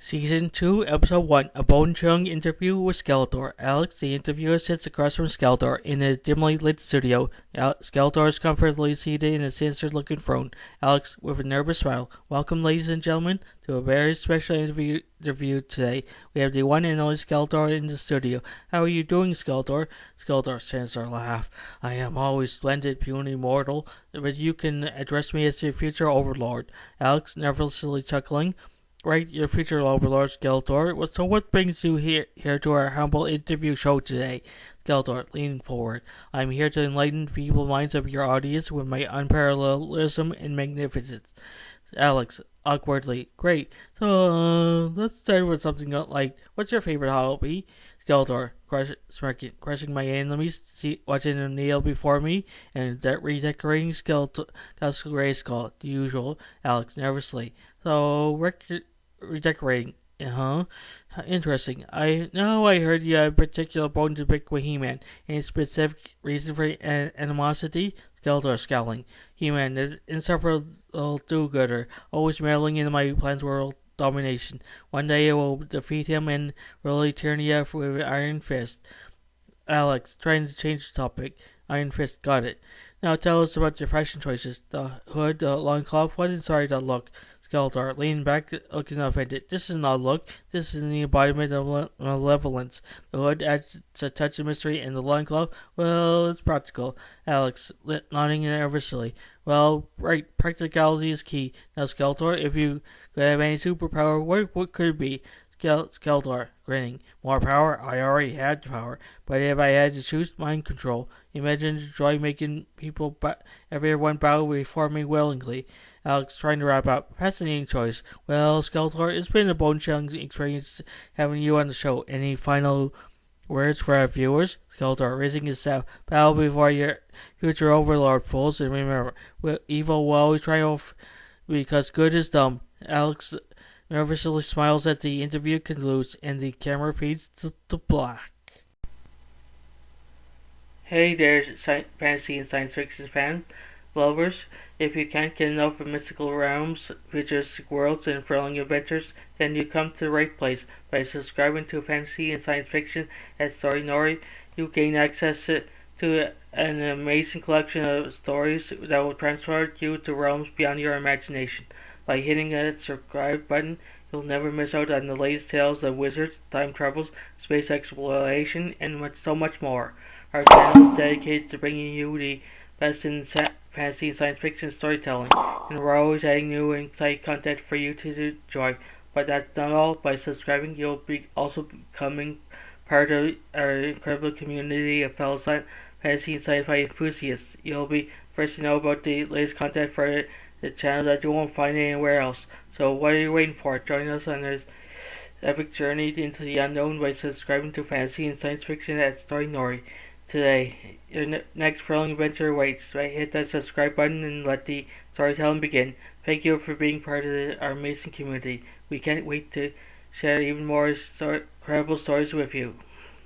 Season 2, Episode 1, a bone-chilling interview with Skeletor. Alex, the interviewer, sits across from Skeletor in a dimly lit studio. Skeletor is comfortably seated in a sinister-looking throne. Alex, with a nervous smile, welcome, ladies and gentlemen, to a very special interview today. We have the one and only Skeletor in the studio. How are you doing, Skeletor? Skeletor sinister laugh. I am always splendid, puny mortal, but you can address me as your future overlord. Alex, nervously chuckling. Right, your future overlord, Skeletor. So what brings you here to our humble interview show today? Skeletor, leaning forward. I'm here to enlighten the feeble minds of your audience with my unparallelism and magnificence. Alex, awkwardly. Great. So, let's start with something like, what's your favorite hobby? Skeletor, crushing my enemies, watching them kneel before me, and redecorating Skeletor's gray skull, the usual. Alex, nervously. So, redecorating. Interesting. I heard you had a particular bone to pick with He-Man. Any specific reason for animosity? Skeletor scowling. He-Man is insufferable do-gooder, always meddling in my plan's world domination. One day I will defeat him and rule Eternia with an iron fist. Alex, trying to change the topic. Iron Fist, got it. Now tell us about your fashion choices. The hood, the loincloth, what inside that look? Skeletor, leaning back, looking offended. This is not a look. This is the embodiment of malevolence. The hood adds a touch of mystery, and the loincloth, well, it's practical. Alex, nodding nervously. Well, right, practicality is key. Now, Skeletor, if you could have any superpower, what could it be? Skeletor, grinning. More power? I already had power. But if I had to choose, mind control. Imagine the joy making everyone bow before me willingly. Alex, trying to wrap up. Fascinating choice. Well, Skeletor, it's been a bone-chilling experience having you on the show. Any final words for our viewers? Skeletor, raising his staff. Bow before your future overlord, fools. And remember, evil will always triumph because good is dumb. Alex nervously smiles as the interview concludes and the camera fades to black. Hey there, fantasy and science fiction fans, lovers. If you can't get enough of mystical realms, futuristic worlds, and thrilling adventures, then you come to the right place. By subscribing to Fantasy and Science Fiction at Story Nori, you gain access to an amazing collection of stories that will transport you to realms beyond your imagination. By hitting that subscribe button, you'll never miss out on the latest tales of wizards, time travels, space exploration, and so much more. Our channel is dedicated to bringing you the best in fantasy and science fiction storytelling, and we're always adding new and exciting content for you to enjoy. But that's not all. By subscribing, you'll be also becoming part of our incredible community of fellow fantasy and sci-fi enthusiasts. You'll be first to know about the latest content for the channel that you won't find anywhere else. So what are you waiting for? Join us on this epic journey into the unknown by subscribing to Fantasy and Science Fiction at Story Nori today. Your next thrilling adventure awaits. Right, hit that subscribe button and let the storytelling begin. Thank you for being part of our amazing community. We can't wait to share even more incredible stories with you.